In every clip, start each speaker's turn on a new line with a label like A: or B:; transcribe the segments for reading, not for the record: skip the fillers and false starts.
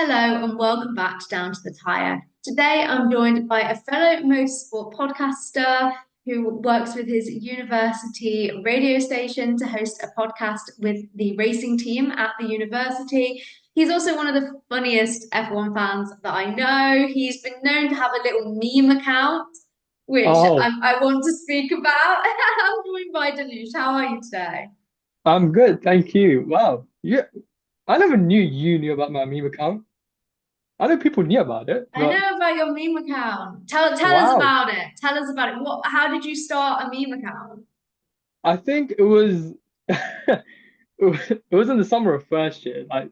A: Hello and welcome back to Down to the Tyre. Today I'm joined by a fellow motorsport podcaster who works with his university radio station to host a podcast with the racing team at the university. He's also one of the funniest F1 fans that I know. He's been known to have a little meme account, which
B: Oh,
A: I want to speak about. I'm joined by Dhanush. How are you today?
B: I'm good, thank you. Wow, I never knew you knew about my meme account. I know people knew about it,
A: I
B: but
A: know about your meme account. Tell us
B: wow,
A: about it. Tell us about it. How did you start a meme account?
B: I think it was it was in the summer of first year, like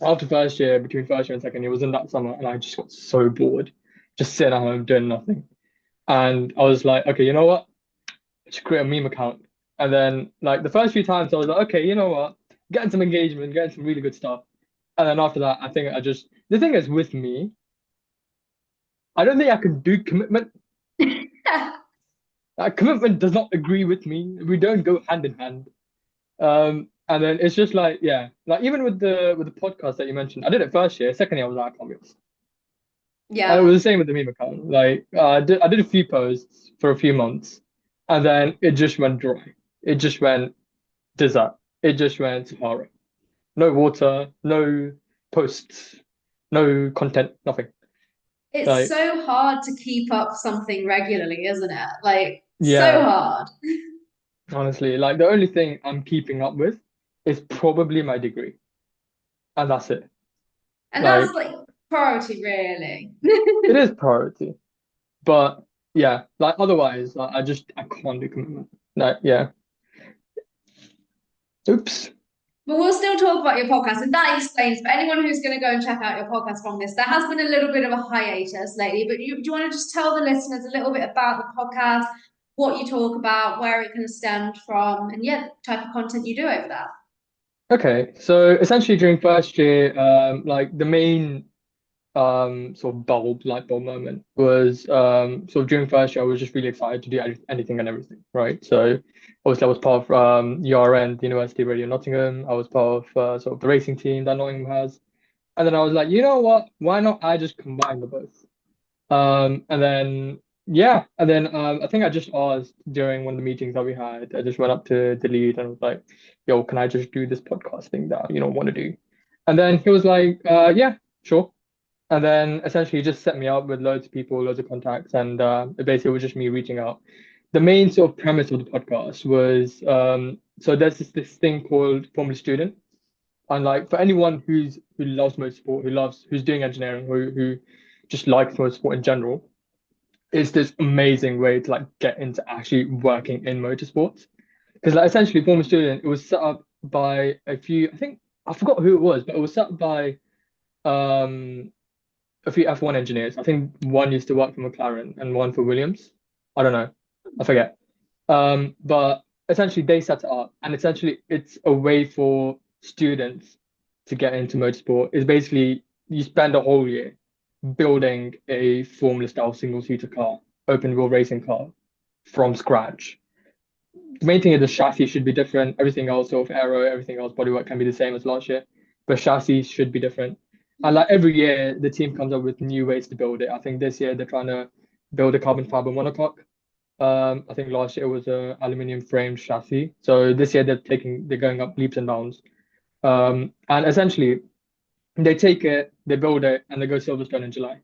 B: after first year, between first year and second year, it was in that summer, and I just got so bored, just sitting at home doing nothing. And I was like, okay, you know what? Let's create a meme account. And then like the first few times, I was like, okay, you know what? Getting some engagement, getting some really good stuff. And then after that, I think I just the thing is with me, I don't think I can do commitment. Commitment does not agree with me. We don't go hand in hand. And then it's just like, yeah, like even with the podcast that you mentioned, I did it first year. Second year, I was like, I can't be honest. And it
A: Yeah.
B: was the same with the meme account. Like I did a few posts for a few months, and then it just went dry. It just went desert. It just went Sahara. No water, no posts, no content, nothing.
A: It's
B: Like,
A: so hard to keep up something regularly, isn't it? Like, so
B: yeah,
A: hard.
B: honestly, like the only thing I'm keeping up with is probably my degree, and that's it.
A: And that's
B: Like,
A: like priority, really.
B: it is priority, but yeah, like otherwise, like, I can't do commitment. Like, yeah, oops.
A: But we'll still talk about your podcast, and that explains for anyone who's going to go and check out your podcast from this. There has been a little bit of a hiatus lately, but do you want to just tell the listeners a little bit about the podcast, what you talk about, where it kind of stemmed from, and yeah, the type of content you do over there?
B: Okay, so essentially during first year, like the main sort of light bulb moment was sort of during first year I was just really excited to do anything and everything, right? So obviously I was part of URN, the University Radio Nottingham. I was part of sort of the racing team that Nottingham has. And then I was like, you know what? Why not I just combine the both? And then yeah, and then I think I just asked during one of the meetings that we had, I just went up to the lead and was like, yo, can I just do this podcast thing that want to do? And then he was like, yeah, sure. And then essentially he just set me up with loads of people, loads of contacts, and it basically was just me reaching out. The main sort of premise of the podcast was so there's this thing called Formula Student, and like for anyone who loves motorsport, who's doing engineering, who just likes motorsport in general, it's this amazing way to like get into actually working in motorsports. Because like essentially Formula Student, it was set up by a few, I think I forgot who it was, but it was set up by um a few F1 engineers. I think one used to work for McLaren and one for Williams. I don't know. I forget. But essentially they set it up, and essentially it's a way for students to get into motorsport. Is basically you spend a whole year building a Formula style single seater car, open wheel racing car from scratch. The main thing is the chassis should be different. Everything else, sort of aero, everything else, bodywork can be the same as last year, but chassis should be different. And like every year, the team comes up with new ways to build it. I think this year they're trying to build a carbon fiber monocoque. I think last year it was a aluminium framed chassis. So this year they're going up leaps and bounds. And essentially they take it, they build it, and they go Silverstone in July.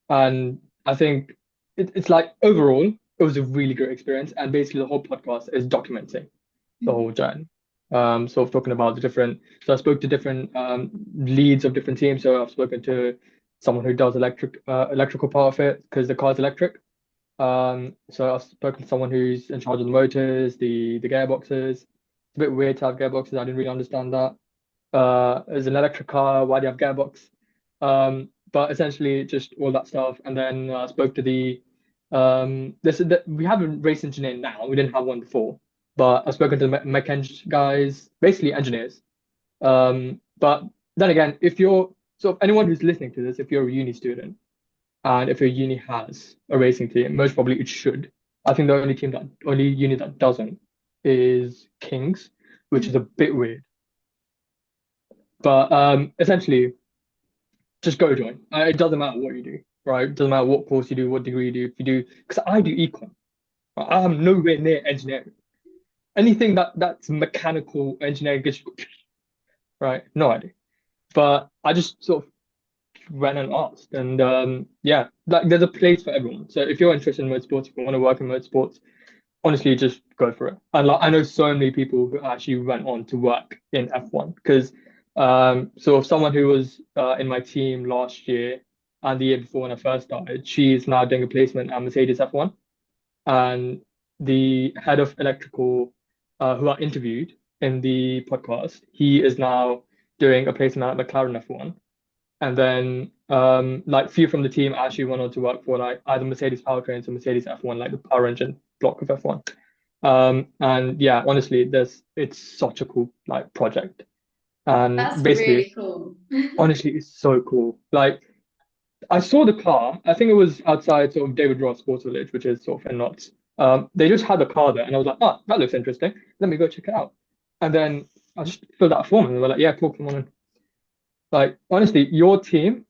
B: And I think it's like overall, it was a really great experience. And basically, the whole podcast is documenting the whole journey. Sort of talking about the different. So I spoke to different leads of different teams. So I've spoken to someone who does electrical part of it because the car's electric. So I've spoken to someone who's in charge of the motors, the gearboxes. It's a bit weird to have gearboxes. I didn't really understand that. As an electric car, why do you have gearbox? But essentially just all that stuff. And then I spoke to we have a race engineer now. We didn't have one before, but I've spoken to the mech guys, basically engineers. But then again, if you're sort of anyone who's listening to this, if you're a uni student and if your uni has a racing team, most probably it should. I think the only uni that doesn't is King's, which is a bit weird. But essentially. just go join. It doesn't matter what you do, right? It doesn't matter what course you do, what degree you do. If you do, because I do econ, right? I am nowhere near engineering. Anything that's mechanical engineering, gets right? No idea. But I just sort of went and asked, and yeah, like there's a place for everyone. So if you're interested in motorsports, if you want to work in motorsports, honestly, just go for it. And like I know so many people who actually went on to work in F1 because so someone who was in my team last year and the year before when I first started, she's now doing a placement at Mercedes F1. And the head of electrical who I interviewed in the podcast, he is now doing a placement at McLaren F1. And then like few from the team actually went on to work for like either Mercedes powertrains or Mercedes F1, like the power engine block of F1. And yeah, honestly, there's it's such a cool like project. And
A: That's
B: basically,
A: really cool.
B: honestly, it's so cool. Like I saw the car, I think it was outside sort of David Ross Sports Village, which is sort of in Knots. They just had the car there, and I was like, oh, that looks interesting. Let me go check it out. And then I just filled out a form, and they were like, yeah, cool, come on in. Like honestly, your team,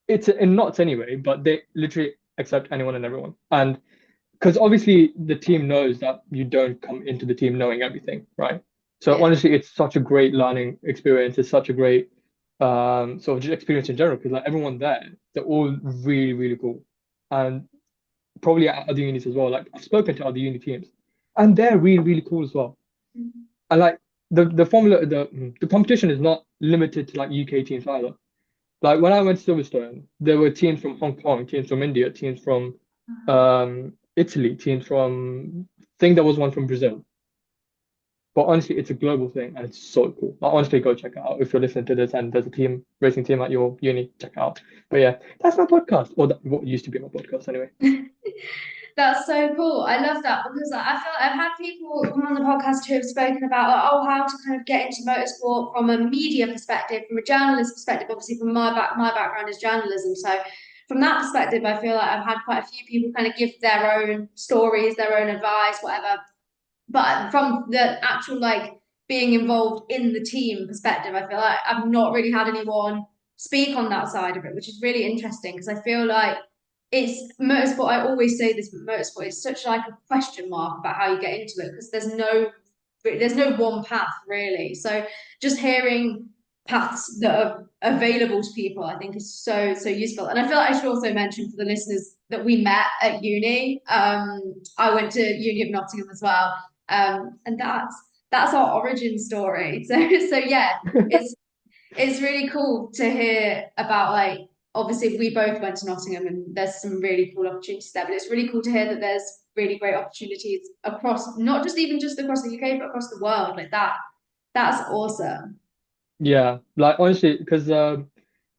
B: it's in Knots anyway, but they literally accept anyone and everyone. And because obviously the team knows that you don't come into the team knowing everything, right? So
A: Yeah.
B: honestly, it's such a great learning experience. It's such a great sort of just experience in general because like everyone there, they're all really, really cool. And probably at other unis as well. Like I've spoken to other uni teams and they're really, really cool as well.
A: Mhm.
B: And like the competition is not limited to like UK teams either. Like when I went to Silverstone, there were teams from Hong Kong, teams from India, teams from Italy, teams from I think there was one from Brazil. But honestly, it's a global thing and it's so cool. Like, honestly, go check it out if you're listening to this and there's a team racing team at your uni, check it out. But yeah, that's my podcast, or that, what used to be my podcast anyway.
A: That's so cool. I love that because I feel like I've had people come on the podcast who have spoken about like, oh how to kind of get into motorsport from a media perspective, from a journalist perspective. Obviously, from my background is journalism, so from that perspective, I feel like I've had quite a few people kind of give their own stories, their own advice, whatever. But from the actual like being involved in the team perspective, I feel like I've not really had anyone speak on that side of it, which is really interesting because I feel like it's motorsport. I always say this, but motorsport is such like a question mark about how you get into it because there's no one path really. So just hearing paths that are available to people, I think is so useful. And I feel like I should also mention for the listeners that we met at uni. I went to Uni of Nottingham as well, and that's our origin story. So yeah, it's it's really cool to hear about like obviously we both went to Nottingham and there's some really cool opportunities there, but it's really cool to hear that there's really great opportunities across not just even just across the UK but across the world like that. That's awesome.
B: Yeah, like honestly, because the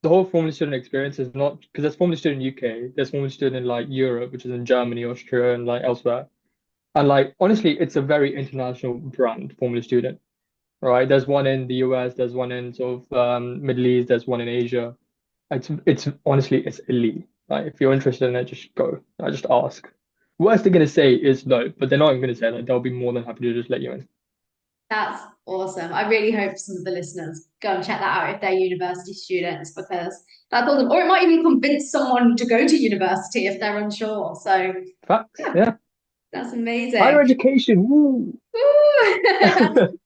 B: whole Formula Student experience is not because there's Formula Student UK, there's Formula Student in like Europe, which is in Germany, Austria, and like elsewhere. And like honestly, it's a very international brand, Formula Student, right? There's one in the US, there's one in sort of Middle East, there's one in Asia. It's honestly it's elite. Like if you're interested in it, just go. I just ask. Worst they're gonna say is no, but they're not even gonna say that. They'll be more than happy to just let you in.
A: That's awesome. I really hope some of the listeners go and check that out if they're university students because that's awesome. Or it might even convince someone to go to university if they're unsure. So
B: Facts,
A: yeah,
B: yeah.
A: that's
B: Higher
A: amazing.
B: education, woo.
A: Woo!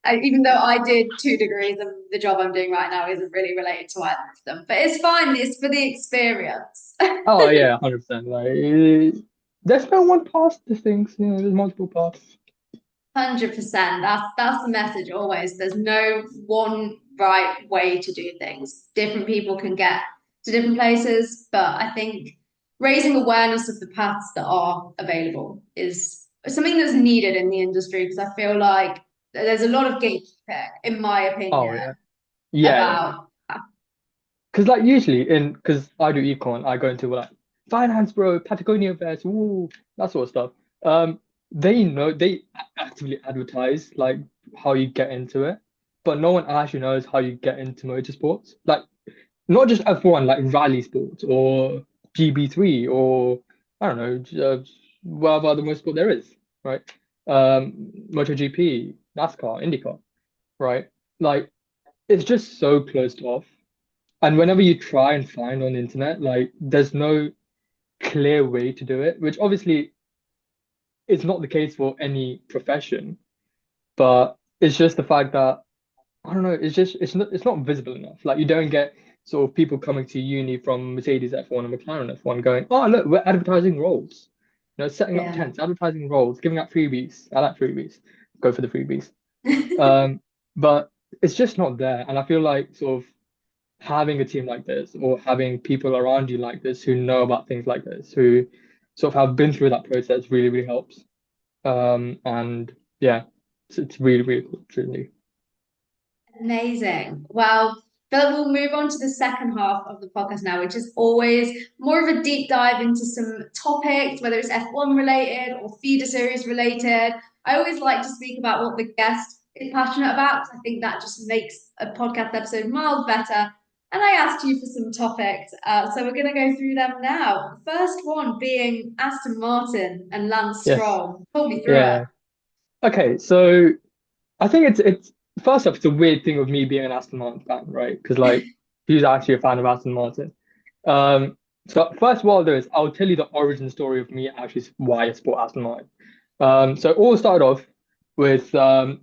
A: Even though I did 2 degrees and the job I'm doing right now isn't really related to either of them, but it's fine. It's for the experience.
B: Oh yeah, 100%. Like there's no one path to things. You know, there's multiple paths.
A: 100%. That's the message always. There's no one right way to do things. Different people can get to different places, but I think raising awareness of the paths that are available is something that's needed in the industry because I feel like there's a lot of gatekeeping, in my
B: Oh
A: opinion,
B: yeah, yeah, yeah.
A: about
B: Because like usually in because I do econ, I go into like finance, bro, Patagonia Fest, woo, that sort of stuff. They know they actively advertise like how you get into it, but no one actually knows how you get into motorsports. Like not just F1, like rally sports or GB3 or I don't know, whatever other motorsport there is, right? MotoGP, NASCAR, IndyCar, right? Like it's just so closed off And whenever you try and find on the internet, like there's no clear way to do it, which obviously is not the case for any profession, but it's just the fact that I don't know, it's not visible enough. Like you don't get sort of people coming to uni from Mercedes F1 and McLaren F1 going, oh look, we're advertising roles. Setting up
A: Yeah.
B: tents, advertising roles, giving out freebies. I like freebies. Go for the freebies. Um, but it's just not there. And I feel like sort of having a team like this or having people around you like this who know about things like this, who sort of have been through that process really, really helps. And yeah, it's really, really cool, truly.
A: Amazing. Well, Philip, we'll move on to the second half of the podcast now, which is always more of a deep dive into some topics, whether it's F1 related or feeder series related. I always like to speak about what the guest is passionate about, 'cause I think that just makes a podcast episode miles better. And I asked you for some topics, so we're going to go through them now. The first one being Aston Martin and Lance
B: Yes.
A: Stroll. Talk me through it.
B: Yeah. Okay, so I think it's first off, it's a weird thing of me being an Aston Martin fan, right? Because like he's actually a fan of Aston Martin. Um, so first of all, there is I'll tell you the origin story of me actually why I support Aston Martin. So it all started off with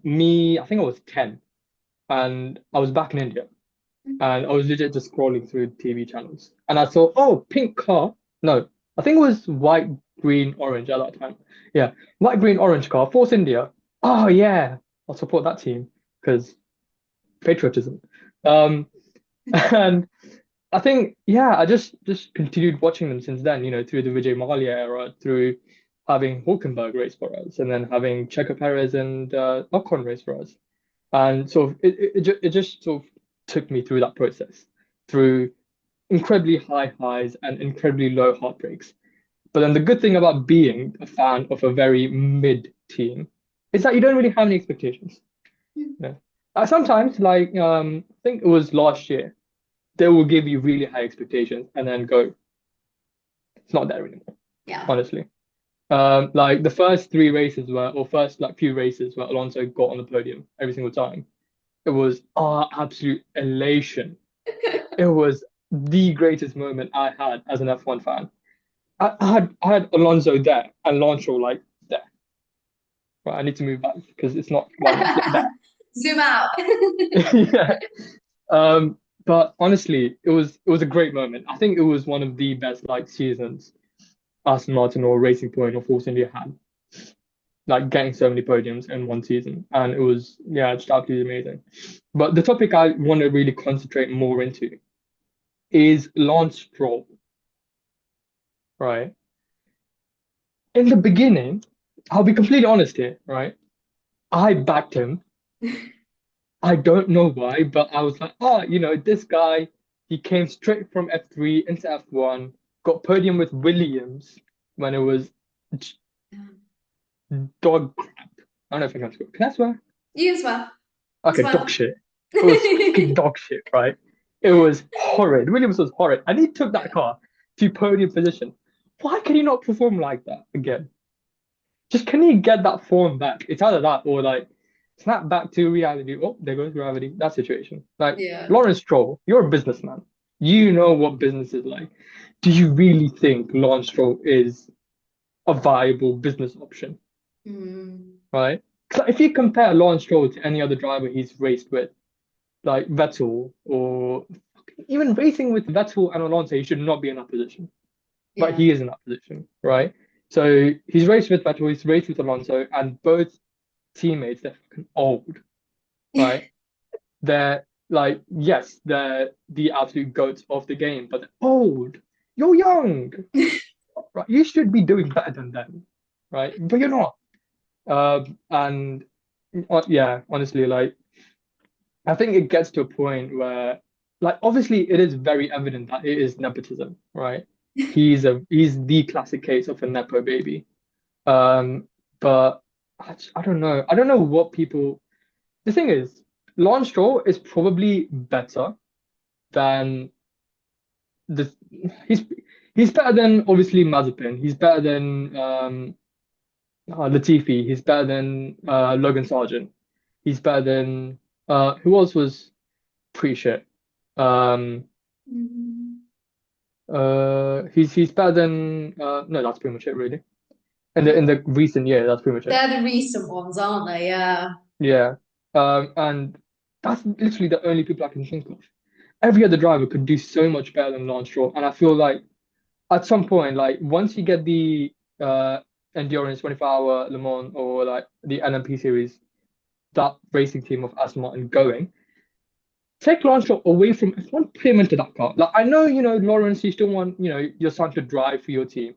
B: me. I think I was 10, and I was back in India, and I was legit just scrolling through TV channels, and I saw pink car. No, I think it was white, green, orange at that time. Yeah, white, green, orange car, Force India. Oh yeah, I'll support that team because patriotism. Um, and I think yeah, I just continued watching them since then. Through the Vijay Mallya era, through having Hulkenberg race for us, and then having Checo Perez and Ocon race for us, and sort of it just sort of took me through that process, through incredibly high highs and incredibly low heartbreaks. But then the good thing about being a fan of a very mid team is that you don't really have any expectations. Yeah. Sometimes, like I think it was last year, they will give you really high expectations and then go, it's not there anymore,
A: Yeah.
B: honestly. Like the first three races were, or first like few races where Alonso got on the podium every single time. It was absolute elation. It was the greatest moment I had as an F1 fan. I had Alonso there and Lance Stroll like there. Right, I need to move back because it's not wide enough. Yeah, there.
A: Zoom out.
B: Yeah. But honestly, it was a great moment. I think it was one of the best like seasons Aston Martin or Racing Point or Force India had. Like getting so many podiums in one season. And it was yeah, just absolutely amazing. But the topic I want to really concentrate more into is Lance Stroll, right? In the beginning, I'll be completely honest here, right? I backed him. I don't know why, but I was like, this guy, he came straight from F3 into F1, got podium with Williams when it was dog crap. I don't know if I can swear. Can I swear?
A: You as well. As
B: Okay, dog
A: well.
B: shit. It was fucking dog shit, right? It was horrid. Williams was horrid. And he took that car to podium position. Why can he not perform like that again? Just can he get that form back? It's either that or like snap back to reality. Oh, there goes gravity. That situation. Like
A: Yeah.
B: Lawrence Stroll, you're a businessman. You know what business is like. Do you really think Lawrence Stroll is a viable business option?
A: Mm.
B: Right? 'Cause if you compare Lawrence Stroll to any other driver he's raced with, like Vettel or even racing with Vettel and Alonso, he should not be in that position. But
A: Yeah.
B: he is in that position, right? So he's raced with Vettel, he's raced with Alonso, and both teammates, they're fucking old, right? They're like, yes, they're the absolute goats of the game, but they're old. You're young, right? You should be doing better than them, right? But you're not. And yeah, honestly, like I think it gets to a point where, like, obviously, it is very evident that it is nepotism, right? He's the classic case of a nepo baby. Um, but I don't know. I don't know what people. The thing is, Lance Stroll is probably better than the. He's he's better than obviously Mazepin. He's better than Latifi. He's better than Logan Sargent. He's better than who else was pretty shit. Um,
A: Mm.
B: He's better than no, that's pretty much it really. In the recent year, that's pretty much it.
A: They're the recent ones, aren't they? Yeah.
B: Yeah. And that's literally the only people I can think of. Every other driver could do so much better than Lance Stroll, and I feel like at some point, like once you get the uh endurance 24-hour Le Mans or like the LMP series, that racing team of Aston Martin going, take Lance Stroll away from F1, put him into that car. Like I know, Lawrence, you still want, your son to drive for your team.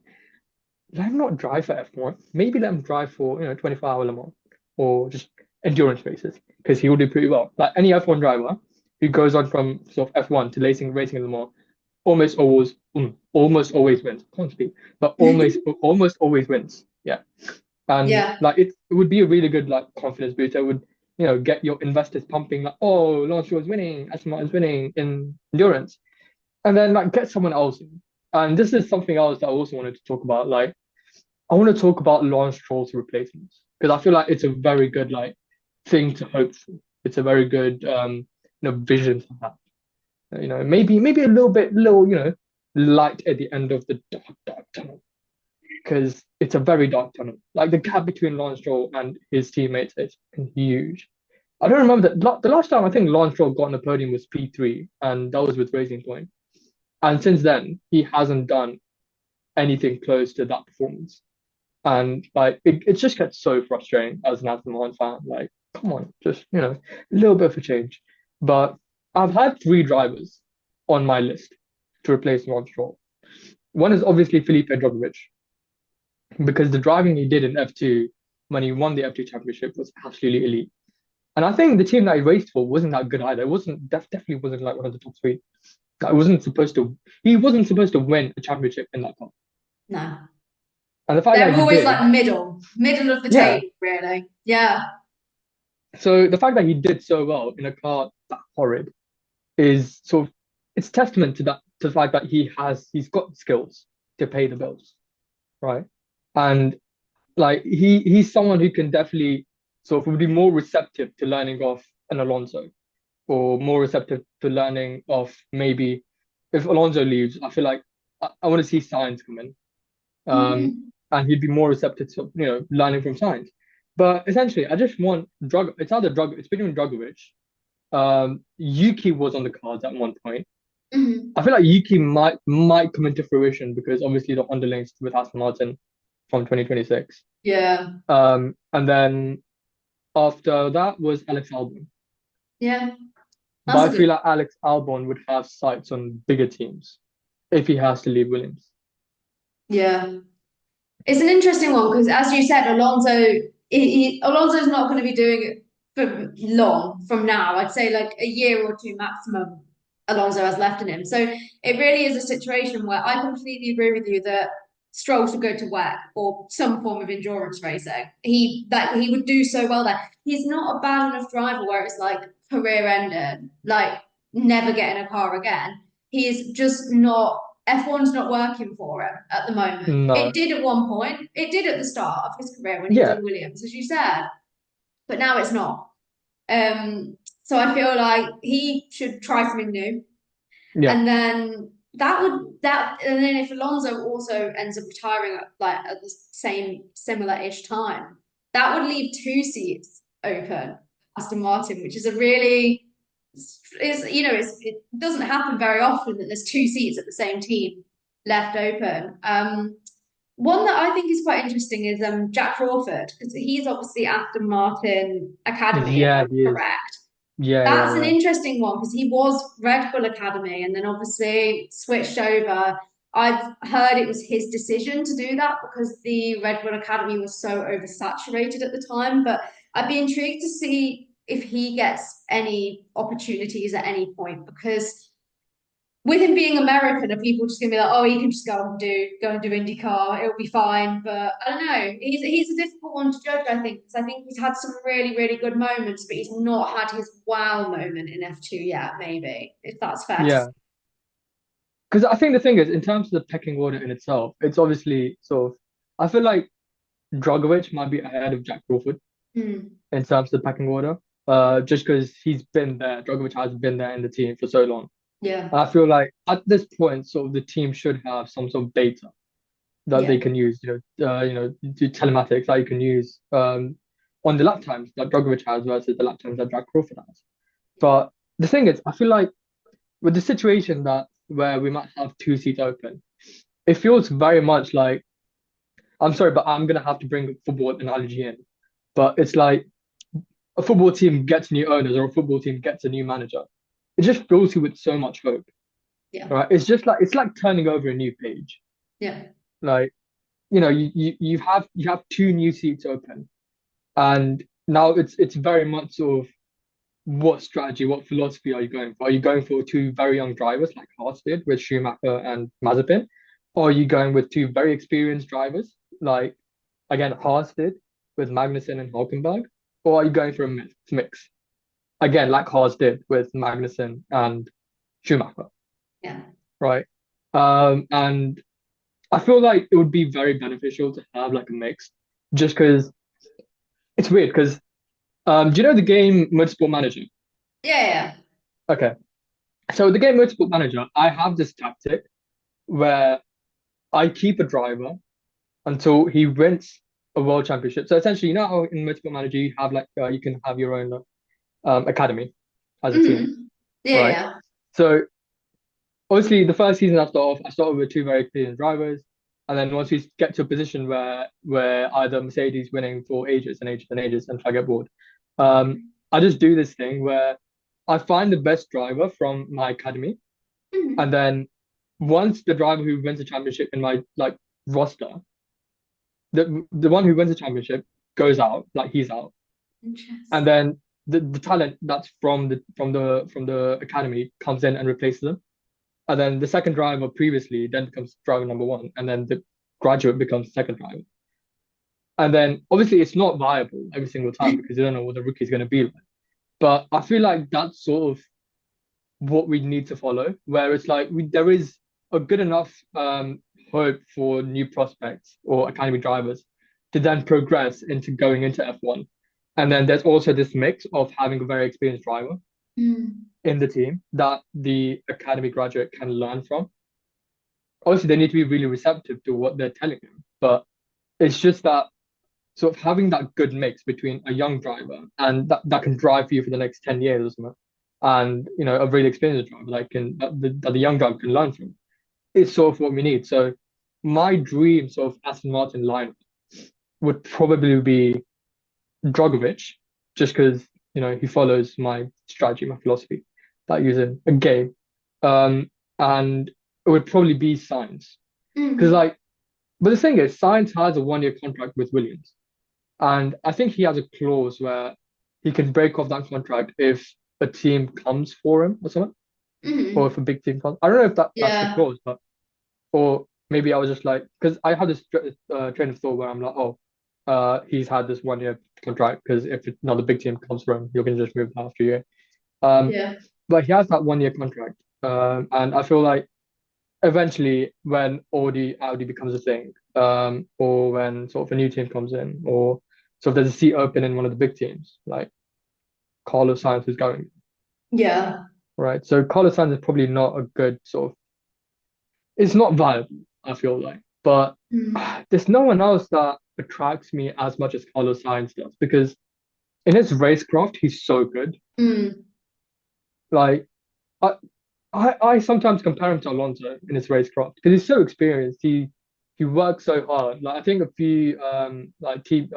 B: Let him not drive for F1. Maybe let him drive for, 24-hour Le Mans or just endurance races because he will do pretty well. Like any F1 driver who goes on from sort of F1 to racing Le Mans almost always wins. Can't speak, but almost always wins. Yeah. And
A: Yeah.
B: like it would be a really good like confidence booster. It would, get your investors pumping like, oh, Lance Stroll is winning, Aston Martin's winning in endurance. And then like get someone else in. And this is something else that I also wanted to talk about. Like I want to talk about Lawrence Stroll's replacements because I feel like it's a very good like thing to hope for. It's a very good vision to have. Maybe a little light at the end of the dark tunnel because it's a very dark tunnel. Like the gap between Lawrence Stroll and his teammates is huge. I don't remember the last time I think Lawrence Stroll got on the podium was P3, and that was with Racing Point. And since then, he hasn't done anything close to that performance. And like it just gets so frustrating as an Aston Martin fan. Like, come on, just a little bit of a change. But I've had three drivers on my list to replace Lance Stroll. One is obviously Felipe Drugovich, because the driving he did in F2 when he won the F2 championship was absolutely elite. And I think the team that he raced for wasn't that good either. It wasn't definitely wasn't like one of the top three. Like, he wasn't supposed to win a championship in that car.
A: No.
B: And the fact that
A: They're
B: he
A: always
B: did,
A: like middle of the
B: yeah.
A: table, really. Yeah.
B: So the fact that he did so well in a car that horrid is sort of it's testament to the fact that he's got skills to pay the bills, right? And like he's someone who can definitely sort of would be more receptive to learning off an Alonso or more receptive to learning off maybe if Alonso leaves, I feel like I want to see Sainz come in.
A: Mm.
B: And he'd be more receptive to learning from science. But essentially, I just want drug. It's either drug. It's between Drugovich. Yuki was on the cards at one point.
A: Mm.
B: I feel like Yuki might come into fruition because obviously the underlings with Aston Martin from 2026.
A: Yeah.
B: And then after that was Alex Albon.
A: Yeah.
B: But
A: That's
B: I
A: a
B: feel
A: good.
B: like Alex Albon would have sights on bigger teams if he has to leave Williams.
A: Yeah. It's an interesting one because, as you said, Alonso's not going to be doing it for long from now. I'd say like a year or two maximum. Alonso has left in him, so it really is a situation where I completely agree with you that Stroll should go to WEC or some form of endurance racing. He would do so well there. He's not a bad enough driver where it's like career ending, like never getting a car again. He is just not F1's not working for him at the moment. It
B: No.
A: did at one point. It did at the start of his career when he was
B: Yeah.
A: in Williams, as you said, but now it's not. So I feel like he should try something new,
B: Yeah.
A: and then and then if Alonso also ends up retiring at the same similar-ish time, that would leave two seats open. Aston Martin, which is a really it doesn't happen very often that there's two seats at the same team left open. One that I think is quite interesting is Jack Crawford because he's obviously Aston Martin Academy, if
B: Yeah.
A: I'm
B: He is.
A: correct.
B: Yeah. Yeah.
A: That's an
B: Yeah.
A: interesting one because he was Red Bull Academy and then obviously switched over. I've heard it was his decision to do that because the Red Bull Academy was so oversaturated at the time. But I'd be intrigued to see if he gets any opportunities at any point because with him being American, are people just gonna be like, oh, he can just go and do IndyCar, it'll be fine. But I don't know. He's a difficult one to judge, I think, because I think he's had some really, really good moments, but he's not had his wow moment in F2 yet, maybe, if that's fair to say.
B: Yeah. Because I think the thing is, in terms of the pecking order in itself, it's obviously sort of. I feel like Drogovic might be ahead of Jack Crawford
A: Hmm.
B: in terms of the pecking order. Just because he's been there, Drogovic has been there in the team for so long.
A: Yeah.
B: And I feel like at this point, sort of the team should have some sort of data that they
A: Yeah.
B: can use, do telematics that you can use on the lap times that Djokovic has versus the lap times that Jack Crawford has. But the thing is, I feel like with the situation that where we might have two seats open, it feels very much like I'm sorry, but I'm gonna have to bring a football analogy in. But it's like a football team gets new owners or a football team gets a new manager. It just fills you with so much hope,
A: Yeah.
B: right? It's like turning over a new page.
A: Yeah.
B: Like, you have two new seats open, and now it's very much sort of what strategy, what philosophy are you going for? Are you going for two very young drivers like Haas did with Schumacher and Mazepin? Or are you going with two very experienced drivers like, again, Haas did with Magnussen and Hulkenberg? Or are you going for a mix? Again, like Haas did with Magnussen and Schumacher,
A: Yeah.
B: right? And I feel like it would be very beneficial to have like a mix, just because it's weird. Because do you know the game Motorsport Manager?
A: Yeah. Yeah.
B: Okay, so the game Motorsport Manager, I have this tactic where I keep a driver until he wins a world championship. So essentially, you know how in Motorsport Manager you have like you can have your own academy as a team,
A: Yeah.
B: right?
A: Yeah.
B: So obviously, the first season I started with two very experienced drivers, and then once we get to a position where either Mercedes winning for ages and ages and ages until I get bored, I just do this thing where I find the best driver from my academy, and
A: Mhm.
B: then once the driver who wins the championship in my like roster, the one who wins the championship goes out, like he's out, and
A: Interesting.
B: then the talent that's from the academy comes in and replaces them. And then the second driver previously then becomes driver number one, and then the graduate becomes second driver. And then obviously it's not viable every single time because you don't know what the rookie is going to be like. But I feel like that's sort of what we need to follow, where it's like there is a good enough hope for new prospects or academy drivers to then progress into going into F1. And then there's also this mix of having a very experienced driver
A: Mm.
B: in the team that the academy graduate can learn from. Obviously, they need to be really receptive to what they're telling them, but it's just that sort of having that good mix between a young driver and that can drive for you for the next 10 years or something, and a really experienced driver that the young driver can learn from is sort of what we need. So my dream sort of Aston Martin lineup would probably be Drogovic, just because he follows my strategy, my philosophy that I use in a game. And it would probably be Science. Because
A: Mm.
B: like, but the thing is, Science has a 1 year contract with Williams. And I think he has a clause where he can break off that contract if a team comes for him or something, or
A: Mm.
B: if a big team comes. I don't know if that's the
A: Yeah.
B: clause, but or maybe I was just like, because I had this train of thought where I'm like, oh, he's had this 1 year contract because if another big team comes for him, you can just move after a year. Um,
A: Yeah.
B: but he has that 1 year contract, and I feel like eventually when Audi becomes a thing, or when sort of a new team comes in, or so if there's a seat open in one of the big teams, like Carlos Sainz is going,
A: Yeah.
B: right? So Carlos Sainz is probably not a good sort of, it's not viable, I feel like. But
A: Mm.
B: there's no one else that attracts me as much as Carlos Sainz does because in his racecraft, he's so good.
A: Mm.
B: Like I, I sometimes compare him to Alonso in his racecraft because he's so experienced. He works so hard. Like I think a few like team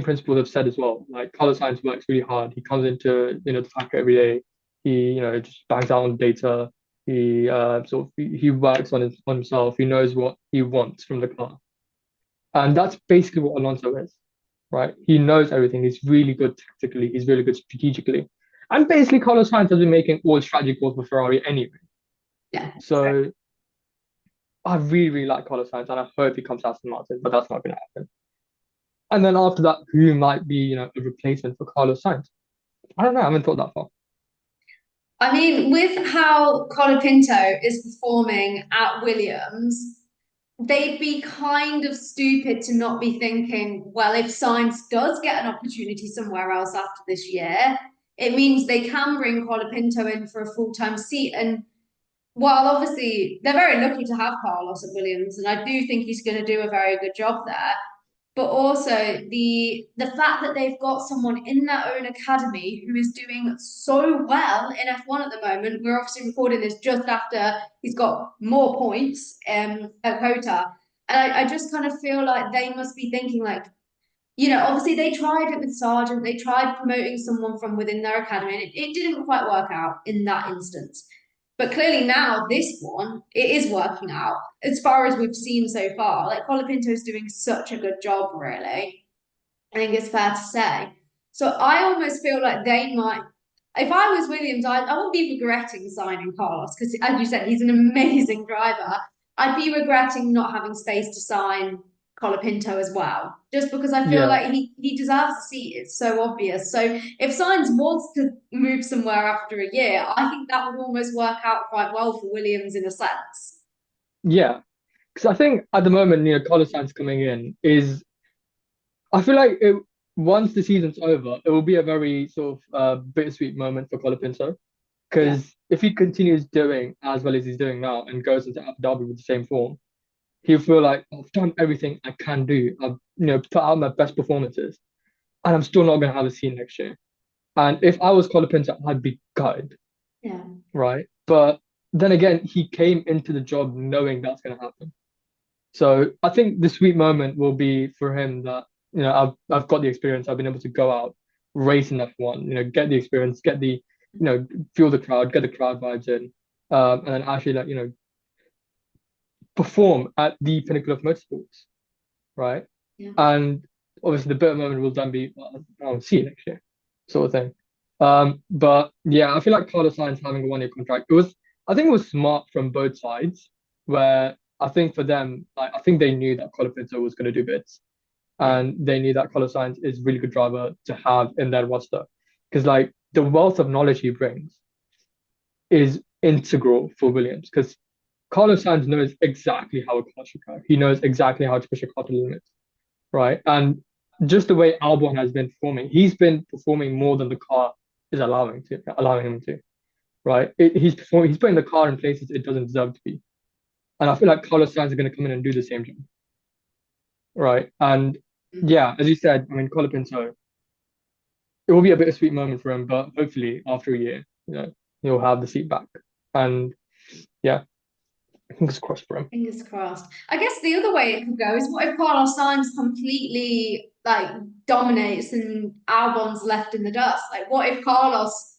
B: principals have said as well. Like Carlos Sainz works really hard. He comes into the factory every day. He just bangs out on data. He sort of he works on himself. He knows what he wants from the car, and that's basically what Alonso is, right? He knows everything. He's really good tactically. He's really good strategically, and basically Carlos Sainz has been making all strategy calls for Ferrari anyway.
A: Yeah.
B: So I really really like Carlos Sainz, and I hope he comes to Aston Martin, but that's not going to happen. And then after that, who might be a replacement for Carlos Sainz? I don't know. I haven't thought that far.
A: I mean, with how Colapinto is performing at Williams, they'd be kind of stupid to not be thinking, well, if Science does get an opportunity somewhere else after this year, it means they can bring Colapinto in for a full-time seat. And while obviously they're very lucky to have Carlos at Williams, and I do think he's going to do a very good job there. But also the fact that they've got someone in their own academy who is doing so well in F1 at the moment. We're obviously recording this just after he's got more points at Kota. And I just kind of feel like they must be thinking like, obviously they tried it with Sargent, they tried promoting someone from within their academy, and it didn't quite work out in that instance. But clearly now this one, it is working out as far as we've seen so far. Like Colapinto's doing such a good job, really. I think it's fair to say. So I almost feel like they might. If I was Williams, I wouldn't be regretting signing Carlos because, as you said, he's an amazing driver. I'd be regretting not having space to sign Colapinto as well, just because I feel
B: Yeah.
A: like he deserves a seat. It's so obvious. So if Sainz wants to move somewhere after a year, I think that would almost work out quite well for Williams in a sense.
B: Yeah. Because I think at the moment, Carlos Sainz coming in is, I feel like once the season's over, it will be a very sort of bittersweet moment for Colapinto.
A: Yeah,
B: Because if he continues doing as well as he's doing now and goes into Abu Dhabi with the same form, he'll feel like I've done everything I can do. I've put out my best performances, and I'm still not going to have a seat next year. And if I was Colapinto, I'd be gutted,
A: yeah,
B: right? But then again, he came into the job knowing that's going to happen. So I think the sweet moment will be for him that I've got the experience. I've been able to go out, race in F1, get the experience, get the feel the crowd, get the crowd vibes in, and then actually like perform at the pinnacle of motorsports, right?
A: yeah.
B: And obviously the bitter moment will then be, well, I'll see you next year, sort of thing. But yeah, I feel like Carlos Sainz having a 1 year contract, I think it was smart from both sides, where I think for them, like I think they knew that Colapinto was going to do bits,
A: Yeah.
B: and they knew that Carlos Sainz is a really good driver to have in their roster, because like the wealth of knowledge he brings is integral for Williams, because Carlos Sainz knows exactly how a car should go. He knows exactly how to push a car to the limits, right? And just the way Albon has been performing, he's been performing more than the car is allowing him to, right? He's putting the car in places it doesn't deserve to be. And I feel like Carlos Sainz is going to come in and do the same job, right? And yeah, as you said, I mean, Colapinto, it will be a bittersweet moment for him, but hopefully after a year, he'll have the seat back. And yeah, fingers crossed for him.
A: Fingers crossed. I guess the other way it could go is what if Carlos Sainz completely like dominates and Albon's left in the dust? Like what if Carlos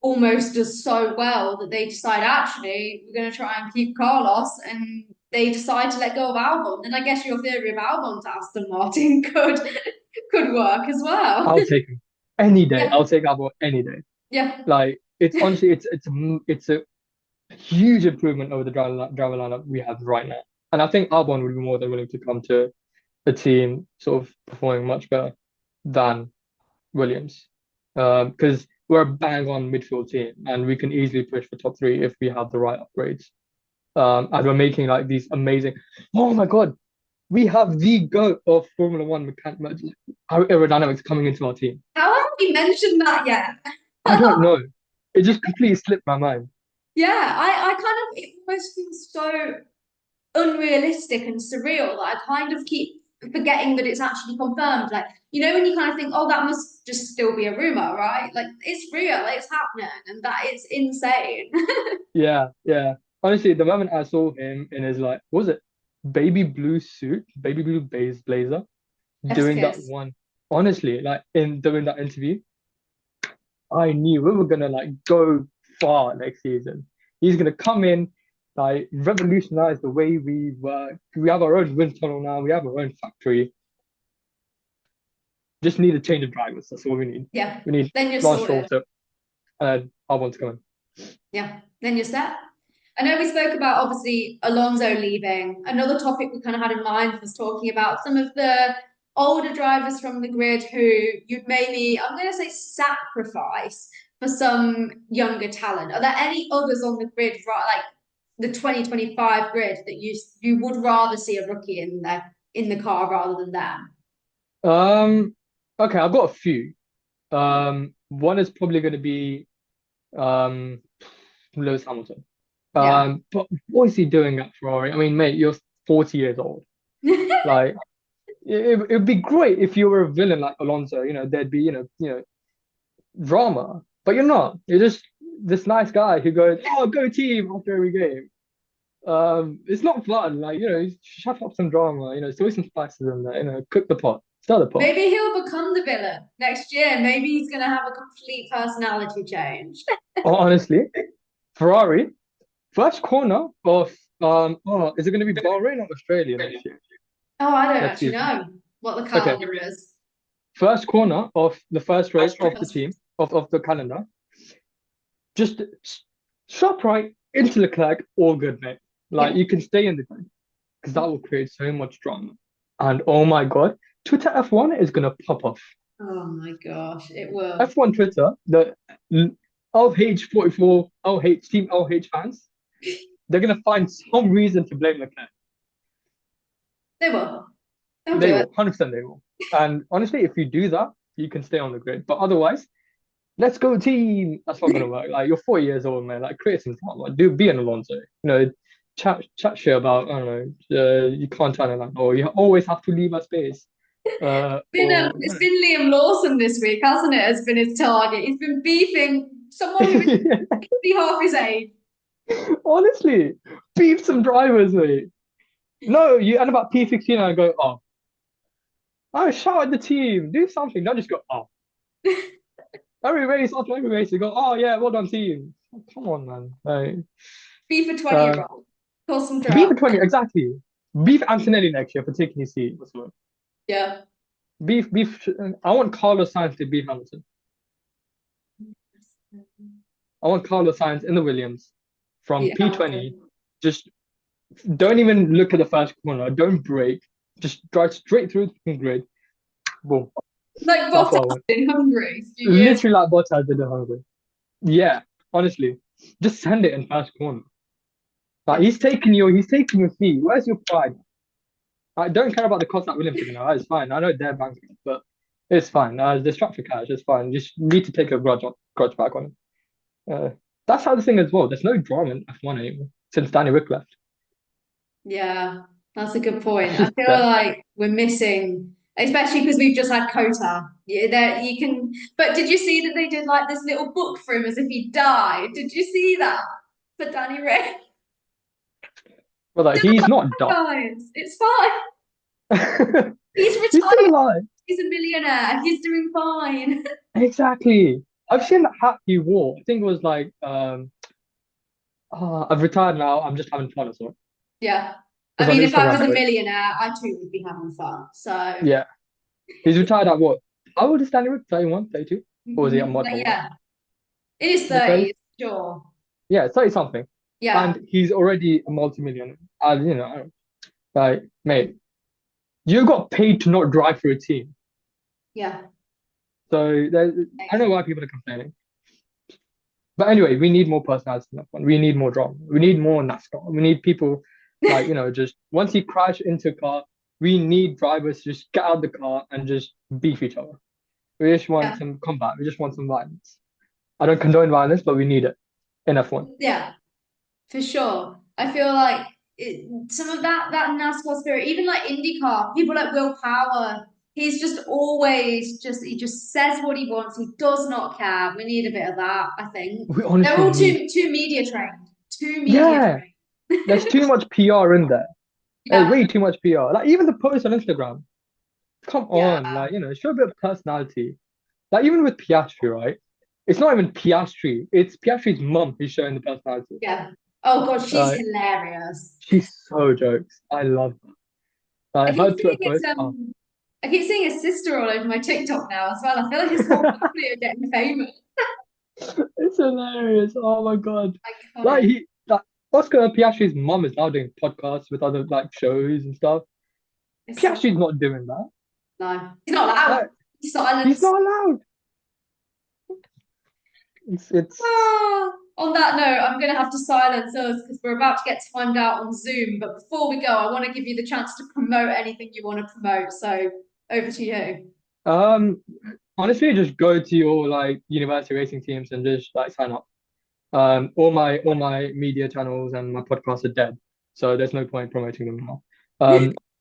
A: almost does so well that they decide actually we're going to try and keep Carlos and they decide to let go of Albon? Then I guess your theory of Albon to Aston Martin could work as well.
B: I'll take him any day.
A: Yeah,
B: I'll take Albon any day.
A: yeah,
B: Like it's honestly, it's a huge improvement over the driver lineup we have right now. And I think Albon would be more than willing to come to a team sort of performing much better than Williams. Because we're a bang on midfield team and we can easily push for top three if we have the right upgrades. And we're making like these amazing, oh my God, we have the GOAT of Formula One aerodynamics coming into our team.
A: how haven't we mentioned that yet?
B: I don't know. It just completely slipped my mind.
A: Yeah, I kind of it almost feels so unrealistic and surreal that I kind of keep forgetting that it's actually confirmed. Like, when you kind of think, oh, that must just still be a rumor, right? Like, it's real, it's happening, and that is insane.
B: Yeah, yeah. Honestly, the moment I saw him in his like, what was it baby blue suit, baby blue base blazer,
A: Chef's
B: doing that
A: kiss.
B: one, honestly, like in doing that interview, I knew we were gonna like go far next season. He's gonna come in, like revolutionize the way we work. We have our own wind tunnel now. We have our own factory. Just need a change of drivers. That's all we need.
A: Yeah,
B: We need
A: then you're
B: Lance Stroll
A: sorted.
B: to, and I want to come in.
A: Yeah, then you're set. I know we spoke about obviously Alonso leaving. Another topic we kind of had in mind was talking about some of the older drivers from the grid who you'd maybe, I'm going to say, sacrifice for some younger talent. Are there any others on the grid, right, like the 2025 grid, that you would rather see a rookie in the car rather than them?
B: Um, okay, I've got a few. One is probably going to be um, Lewis Hamilton.
A: Yeah.
B: But what is he doing at Ferrari? I mean, mate, you're 40 years old. Like, it'd be great if you were a villain like Alonso. There'd be, drama. But you're not. You're just this nice guy who goes, "Oh, go team!" after every game. It's not fun. Like, shut up some drama. Throw some spices in there. Cook the pot, stir the pot.
A: Maybe he'll become the villain next year. Maybe he's going to have a complete personality change.
B: Honestly, Ferrari first corner of is it going to be Bahrain or Australia next year?
A: Oh, I don't
B: Next
A: actually
B: season.
A: know what the
B: Okay,
A: calendar is.
B: first corner of the first race of the team of the calendar. Just shop right into Leclerc, all good, mate. Like,
A: Yeah.
B: you can stay in the grid because that will create so much drama. And oh my God, Twitter F1 is gonna pop off.
A: Oh my gosh, it will.
B: F1 Twitter, the LH44, LH Team LH fans, they're gonna find some reason to blame Leclerc.
A: They will. They'll do
B: They
A: it.
B: will, 100% they will. And honestly, if you do that, you can stay on the grid. But otherwise, let's go team. That's not gonna work. Like, you're 40 years old, man. Like, create some drama. Like, do be an Alonso. Chat shit about, I don't know. You can't turn it like, oh, you always have to leave a space.
A: It's been Liam Lawson this week, hasn't it? Has been his target. He's been beefing someone who is half his age.
B: Honestly, beef some drivers, mate. No, you and about P16 and I go, oh, shout at the team, do something. Don't just go, oh. Every race after every race, you go, oh yeah, well done team. Come on, man. Like,
A: Beef a 20-year-old. Cause some
B: beef
A: drama.
B: for 20, exactly. Beef Antonelli next year for taking his seat. What's the word?
A: Yeah.
B: Beef. I want Carlos Sainz to beef Hamilton. I want Carlos Sainz in the Williams from
A: Yeah.
B: P20. Just don't even look at the first corner. Don't brake. Just drive straight through the grid. Boom.
A: Like
B: That's what I
A: Bottas
B: want.
A: in Hungary a few years.
B: Literally like Bottas did in Hungary. Yeah, honestly. Just send it in first corner. Like, he's taking your seat. Where's your pride? I don't care about the cost that Williams taking now. It's fine. I know they're bankrupt, but it's fine. They're strapped for cash. It's fine. You just need to take a grudge back on him. That's how the thing as well. There's no drama in F1 anymore since Danny Rick left.
A: Yeah, that's a good point. I
B: It's
A: feel
B: just
A: like we're missing, especially because we've just had Kota. Yeah, there you can. But did you see that they did like this little book for him as if he died? Did you see that for Danny Ray?
B: But like, he's not done.
A: Guys, it's fine. He's
B: He's still
A: retired.
B: alive.
A: He's a millionaire. He's doing fine.
B: Exactly. I've seen that hat he wore. I think it was like, I've retired now. I'm just having fun as well.
A: Yeah.
B: It
A: I
B: was on
A: mean, if I was
B: Instagram
A: a
B: story.
A: millionaire, I too would be having fun. So,
B: Yeah. He's retired at what? How old is Danny Rick? 31, 32? Or is he much
A: but
B: older?
A: yeah, it is
B: In the 30s?
A: 30s, sure.
B: Yeah, 30 something.
A: Yeah.
B: And he's already a multi-millionaire. And, like, mate, you got paid to not drive for a team.
A: Yeah.
B: So I don't know why people are complaining. But anyway, we need more personality in that one. We need more drama. We need more NASCAR. We need people like, just once you crash into a car, we need drivers to just get out of the car and just beef each other. We just want
A: Yeah.
B: some combat. We just want some violence. I don't condone violence, but we need it in F1.
A: Yeah, for sure. I feel like some of that NASCAR spirit, even like IndyCar, people like Will Power, he's just always he just says what he wants. He does not care. We need a bit of that, I think.
B: We
A: They're
B: honestly
A: all
B: need,
A: too media trained. Too media
B: yeah,
A: trained.
B: there's too much PR in there. There's
A: Yeah.
B: way too much PR. Like, even the post on Instagram. Come on,
A: Yeah.
B: like, show a bit of personality. Like, even with Piastri, right? It's not even Piastri. It's Piastri's mum who's showing the personality.
A: Yeah. Oh God, she's
B: Like,
A: hilarious.
B: she's so jokes. I love her.
A: I
B: Like,
A: keep
B: her Twitter
A: seeing
B: post. Oh,
A: I keep seeing his sister all over my TikTok now as well. I feel like his whole family are getting famous.
B: it's hilarious. Oh my God. Like,
A: Iconic.
B: Oscar Piastri's mum is now doing podcasts with other like shows and stuff.
A: It's so
B: Piastri's not doing that.
A: no. He's not allowed.
B: Like, he's
A: Silence.
B: not allowed. It's
A: On that note, I'm going to have to silence us because we're about to get timed out on Zoom. But before we go, I want to give you the chance to promote anything you want to promote. So over to you.
B: um honestly, just go to your like university racing teams and just like sign up. All my media channels and my podcasts are dead, so there's no point promoting them now.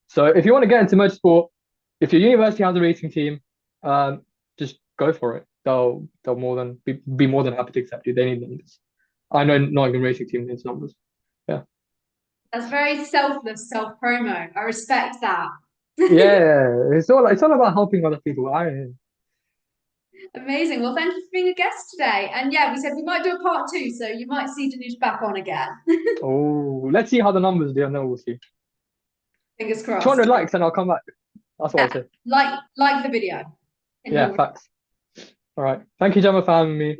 B: So if you want to get into motorsport, if your university has a racing team, just go for it. They'll be more than happy to accept you. They need numbers. I know not even racing team needs numbers. Yeah.
A: That's very selfless self-promo. I respect that.
B: Yeah, it's all about helping other people.
A: Amazing. Well, thank you for being a guest today. And yeah, we said we might do a part two, so you might see Dhanush back on again.
B: Oh, let's see how the numbers do, and then we'll see.
A: Fingers crossed.
B: 200 likes, and I'll come back. That's what I'll
A: Yeah,
B: say.
A: like the video. And
B: Yeah,
A: you'll
B: facts. All right. Thank you, Gemma, for having me.